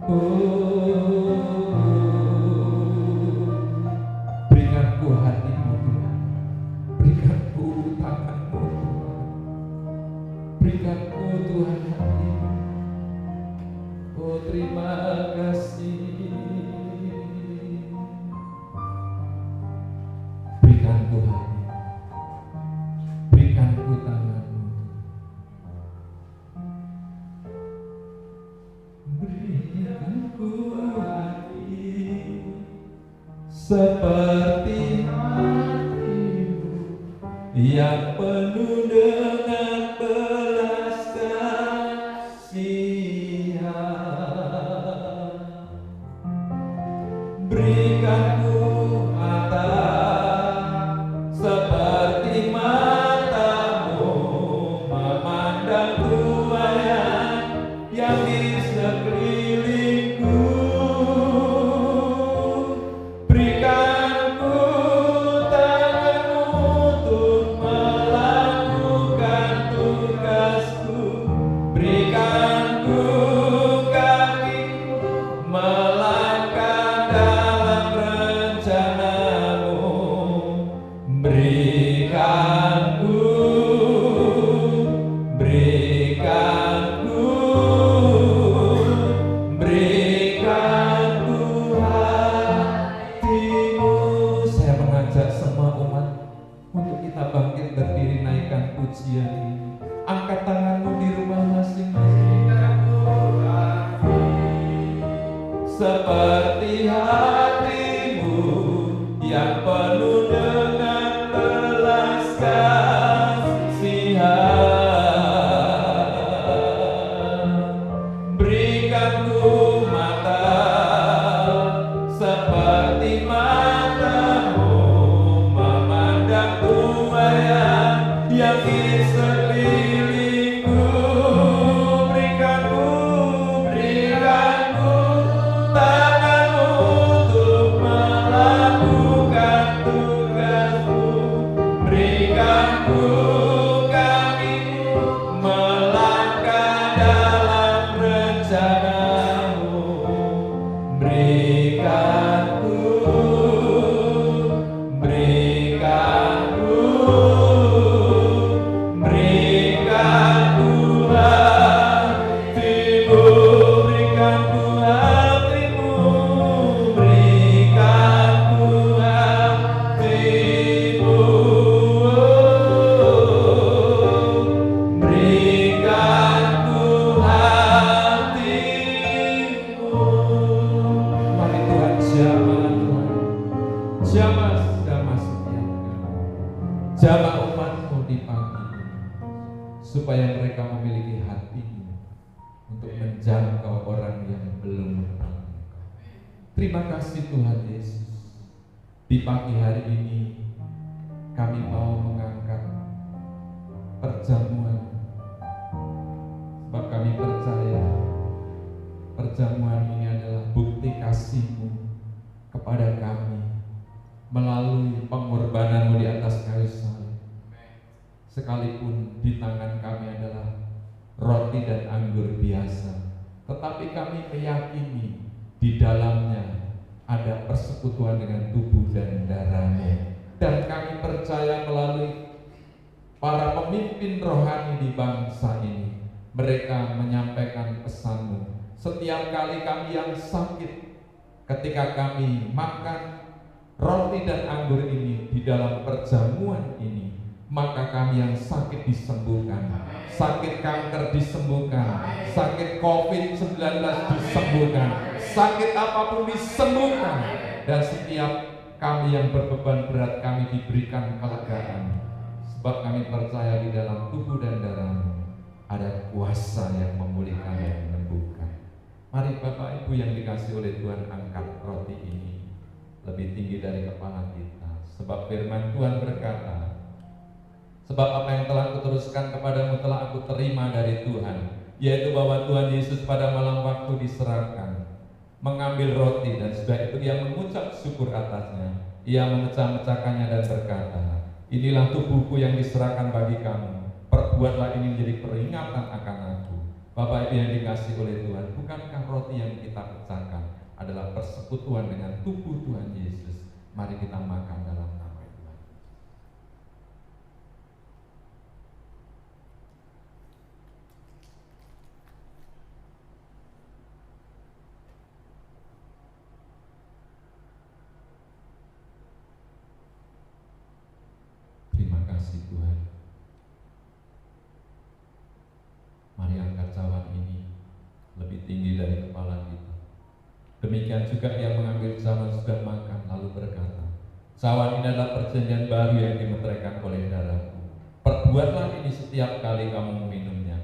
Oh, berikan ku hati-Mu Tuhan, berikan ku tangan-Mu Tuhan, berikan ku Tuhan hati-Mu. Oh, terima kasih. Berikan ku hati, berikan ku tangan-Mu, berikan ku hati seperti hati-Mu yang penuh dengan belas kasihan. Berikan ku mata seperti mata-Mu memandang tuayan yang di sekelilingku. Berikan ku tangan-Mu untuk melakukan tugasku. Berikan ku kaki-Mu melangkah dalam rencana-Mu. Berikan ku, berikan ku, berikan ku hati-Mu. Saya mengajak semua umat untuk kita bangkit berdiri, naikkan pujian ini. Angkat tangan-Mu di rumah masing-masing. Seperti hati-Mu yang penuh dengan belas kasihan. Berikan ku mata seperti mata-Mu memandang tuayan yang di sekelilingku. Berikan ku, berikan ku tangan-Mu untuk melakukan tugasmu. Berikan ku kaki-Mu melangkah dalam rencana-Mu. Berikan ku, berikan ku, berikan ku hati-Mu, berikan ku hati-Mu, berikan ku hati-Mu, berikan ku hati-Mu. Mari Tuhan, jamah Tuhan, jamah setiap jamah umat-Mu di pagi ini, supaya mereka memiliki hati-Mu untuk menjangkau orang yang belum mengenal. Terima kasih Tuhan Yesus. Di pagi hari ini kami mau mengangkat perjamuan, sebab kami percaya perjamuan ini adalah bukti kasih-Mu kepada kami melalui pengorbanan-Mu di atas kayu salib. Sekalipun di tangan kami adalah roti dan anggur biasa, tetapi kami meyakini di dalamnya ada persekutuan dengan tubuh dan darah-Mu. Dan kami percaya melalui para pemimpin rohani di bangsa ini, mereka menyampaikan pesan-Mu. Setiap kali kami yang sakit, ketika kami makan roti dan anggur ini di dalam perjamuan ini, maka kami yang sakit disembuhkan, sakit kanker disembuhkan, sakit COVID-19 disembuhkan, sakit apapun disembuhkan, dan setiap kami yang berbeban berat kami diberikan kelegaan, sebab kami percaya di dalam tubuh dan darah-Mu ada kuasa yang memulihkan dan menyembuhkan. Mari Bapak Ibu yang dikasihi oleh Tuhan, angkat roti ini lebih tinggi dari kepala kita, sebab firman Tuhan berkata, sebab apa yang telah kuteruskan kepadamu telah aku terima dari Tuhan, yaitu bahwa Tuhan Yesus pada malam waktu diserahkan mengambil roti, dan setelah itu Ia mengucap syukur atasnya, Ia memecah-mecahkannya dan berkata, inilah tubuhku yang diserahkan bagi kamu, perbuatlah ini menjadi peringatan akan aku. Bapak Ibu yang dikasihi oleh Tuhan, bukankah roti yang kita pecahkan adalah persekutuan dengan tubuh Tuhan Yesus? Mari kita makan dalam nama Tuhan. Terima kasih Tuhan. Mari angkat cawan ini lebih tinggi dari kepala kita. Demikian juga Ia mengambil cawan sudah makan lalu berkata, cawan ini adalah perjanjian baru yang dimeteraikan oleh darah-Ku. Perbuatlah ini setiap kali kamu meminumnya,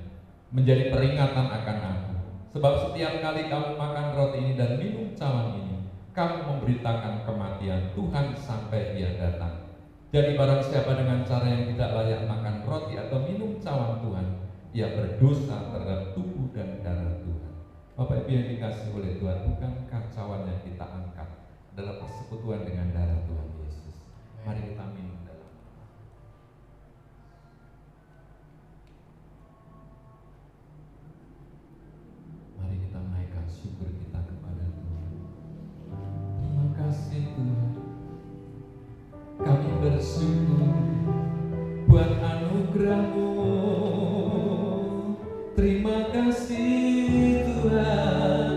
menjadi peringatan akan Aku. Sebab setiap kali kamu makan roti ini dan minum cawan ini, kamu memberitakan kematian Tuhan sampai Ia datang. Jadi barang siapa dengan cara yang tidak layak makan roti atau minum cawan Tuhan, ia berdosa terhadap tubuh dan darah Tuhan. Bapak Ibu yang dikasihi oleh Tuhan, bukankah cawan yang kita angkat adalah persekutuan dengan darah Tuhan Yesus? Mari kita minum dalam. Mari kita naikkan syukur kita kepada Tuhan. Terima kasih Tuhan, kami bersyukur buat anugerah-Mu. Terima kasih Tuhan,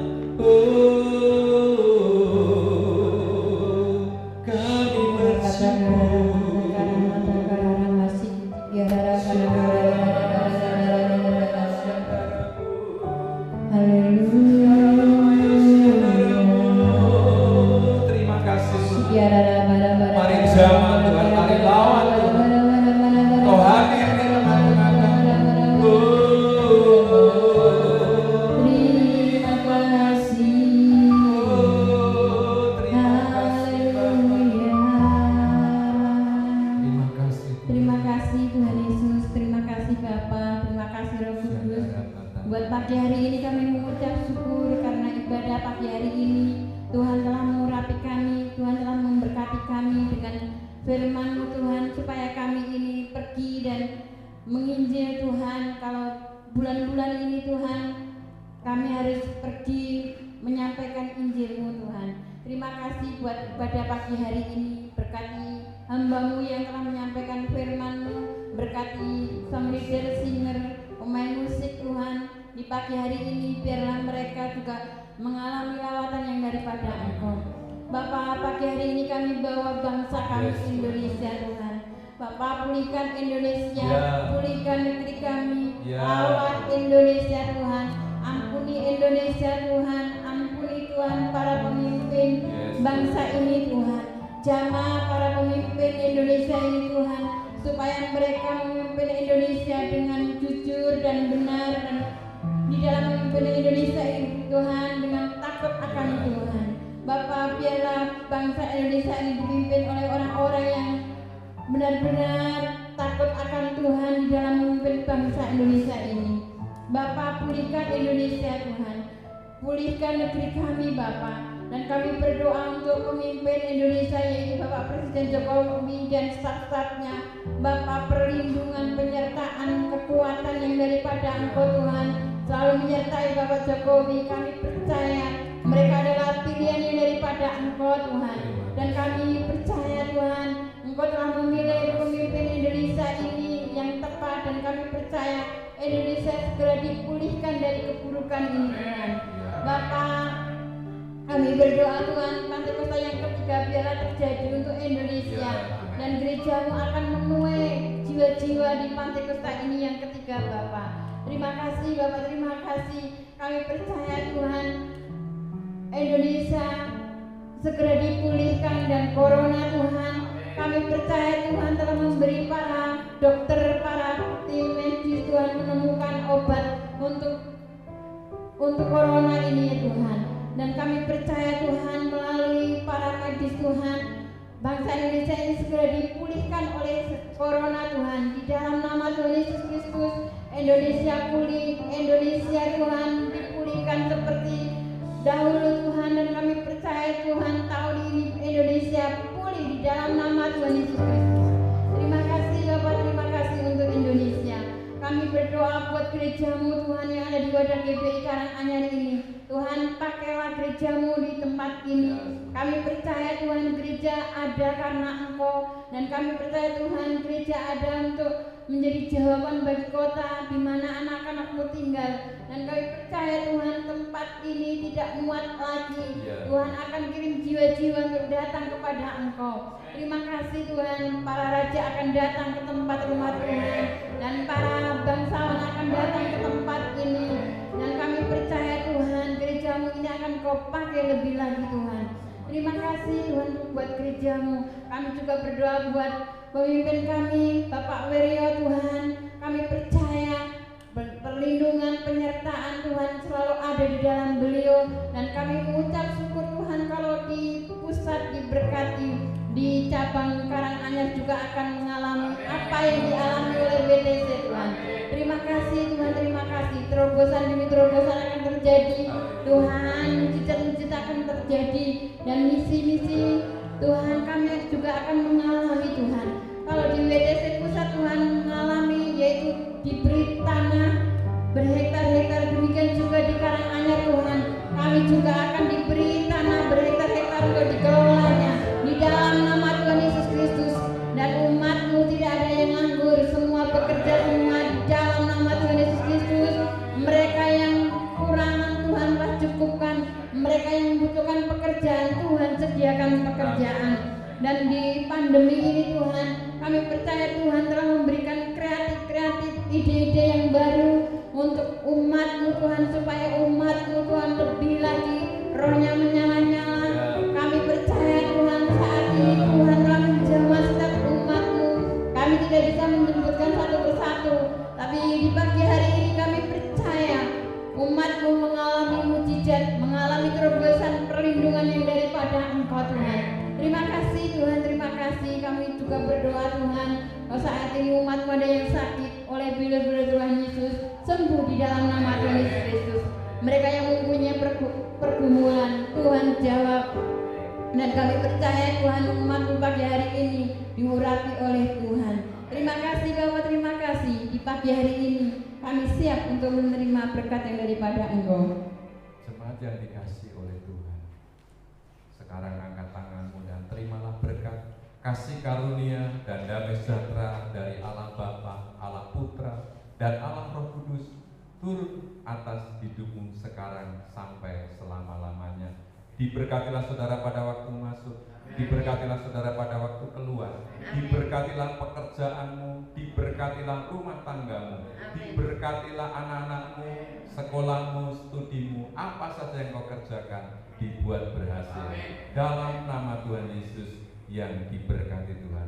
kami bersyukur. Haleluya. Terima kasih Tuhan. Mari jamah Tuhan, mari lawan Tuhan. Kau hadir di tengah-tengah kami. Buat pagi hari ini kami mengucap syukur karena ibadah pagi hari ini Tuhan telah mengurapi kami, Tuhan telah memberkati kami dengan firman-Mu Tuhan, supaya kami ini pergi dan menginjil Tuhan. Kalau bulan-bulan ini Tuhan kami harus pergi menyampaikan Injil-Mu Tuhan. Terima kasih buat ibadah pagi hari ini, berkati hamba-Mu yang telah menyampaikan firman-Mu, berkati sang leader, singer, pemain musik Tuhan di pagi hari ini, biarlah mereka juga mengalami lawatan yang daripada Engkau. Bapa, pagi hari ini kami bawa bangsa kami Indonesia Tuhan. Bapa, pulihkan Indonesia, pulihkan negeri kami, rawat Indonesia Tuhan, ampuni Indonesia Tuhan, ampuni Tuhan para pemimpin bangsa ini Tuhan, jamah para pemimpin Indonesia ini Tuhan, supaya mereka memimpin Indonesia dengan jujur dan benar, dan di dalam memimpin Indonesia ini Tuhan dengan takut akan Tuhan. Bapa, biarlah bangsa Indonesia ini dipimpin oleh orang-orang yang benar-benar takut akan Tuhan di dalam memimpin bangsa Indonesia ini. Bapa, pulihkan Indonesia Tuhan, pulihkan negeri kami Bapa, dan kami berdoa untuk pemimpin Indonesia yaitu Bapak Presiden Jokowi dan staf-stafnya. Bapa, perlindungan, penyertaan, kekuatan yang daripada Engkau Tuhan selalu menyertai Bapak Jokowi. Kami percaya mereka adalah pilihan yang daripada Engkau Engkau Tuhan. Dan kami percaya Tuhan, Engkau telah memilih pemimpin Indonesia ini yang tepat, dan kami percaya Indonesia segera dipulihkan dari keburukan ini Tuhan. Bapa, kami berdoa Tuhan, Pentakosta yang ketiga biarlah terjadi untuk Indonesia, dan gerejamu akan menuai jiwa-jiwa di Pentakosta ini yang ketiga Bapa. Terima kasih Bapak, terima kasih. Kami percaya Tuhan, Indonesia segera dipulihkan, dan corona Tuhan, kami percaya Tuhan telah memberi para dokter, para tim medis Tuhan menemukan obat untuk corona ini ya Tuhan. Dan kami percaya Tuhan melalui para medis Tuhan, bangsa Indonesia ini segera dipulihkan oleh corona Tuhan. Di dalam nama Tuhan Yesus Kristus, Indonesia pulih, Indonesia Tuhan dipulihkan seperti dahulu Tuhan. Dan kami percaya Tuhan tahun ini Indonesia pulih di dalam nama Tuhan Yesus Kristus. Terima kasih Bapak, terima kasih untuk Indonesia. Kami berdoa buat gerejamu Tuhan yang ada di Wadah GBI Karanganyar ini. Tuhan, pakailah gerejamu di tempat ini. Kami percaya Tuhan, gereja ada karena Engkau, dan kami percaya Tuhan, gereja ada untuk menjadi jawaban bagi kota di mana anak-anakmu tinggal. Dan kami percaya Tuhan, tempat ini tidak muat lagi. Tuhan akan kirim jiwa-jiwa untuk datang kepada Engkau. Terima kasih Tuhan, para raja akan datang ke tempat rumah Tuhan, dan para bangsawan akan datang ke tempat ini. Dan kami percaya Tuhan, gerejamu ini akan Kau pakai lebih lagi Tuhan. Terima kasih Tuhan buat gerejamu. Kami juga berdoa buat pemimpin kami, Bapak Wiryo Tuhan. Kami percaya perlindungan, penyertaan Tuhan selalu ada di dalam beliau. Dan kami mengucap syukur Tuhan kalau di pusat diberkati, di cabang Karanganyar juga akan mengalami apa yang dialami oleh BTC Tuhan. Terima kasih Tuhan, terima kasih. Terobosan demi terobosan akan terjadi Tuhan, mujizat-mujizat akan terjadi, dan misi-misi Tuhan kami juga akan mengalami Tuhan. Kalau di WTC pusat Tuhan mengalami, yaitu diberi tanah berhektar-hektar, demikian juga di Karanganyar Tuhan. Kami juga akan diberi tanah berhektar-hektar untuk dikelolanya di dalam nama Tuhan Yesus Kristus. Dan umat-Mu tidak ada yang nganggur, semua bekerja semua di dalam nama Tuhan Yesus Kristus. Mereka yang kurangan Tuhan telah cukupkan, mereka yang membutuhkan pekerjaan Tuhan sediakan pekerjaan. Dan di pandemi ini Tuhan, kami percaya Tuhan telah memberikan kreatif ide-ide yang baru untuk umat-Mu Tuhan, supaya umat-Mu Tuhan lebih lagi rohnya menyala-nyala. Kami percaya Tuhan saat ini Tuhan telah menjamah setiap umat-Mu. Kami tidak bisa menyebutkan satu persatu, tapi di pagi hari ini kami percaya umat-Mu mengalami mujizat, mengalami terobosan perlindungan yang daripada Engkau Tuhan. Terima kasih Tuhan, terima kasih. Kami juga berdoa Tuhan, kalau saat ini umat-Mu ada yang sakit, oleh bila-bila Tuhan Yesus sembuh di dalam nama Tuhan Yesus Kristus. Mereka yang mempunyai pergumulan, Tuhan jawab. Dan kami percaya Tuhan, umat-Mu pagi hari ini diurapi oleh Tuhan. Terima kasih Bapak, terima kasih. Di pagi hari ini kami siap untuk menerima berkat yang daripada Engkau. Jemaat yang dikasihi oleh Tuhan, sekarang angkat tanganmu dan terimalah berkat, kasih karunia dan damai sejahtera dari Allah Bapa, Allah Putra, dan Allah Roh Kudus turun atas hidupmu sekarang sampai selama-lamanya. Diberkatilah saudara pada waktu masuk, diberkatilah saudara pada waktu keluar, diberkatilah pekerjaanmu, diberkatilah rumah tanggamu, diberkatilah anak-anakmu, sekolahmu, studimu, apa saja yang kau kerjakan dibuat berhasil. Dalam nama Tuhan Yesus yang diberkati Tuhan.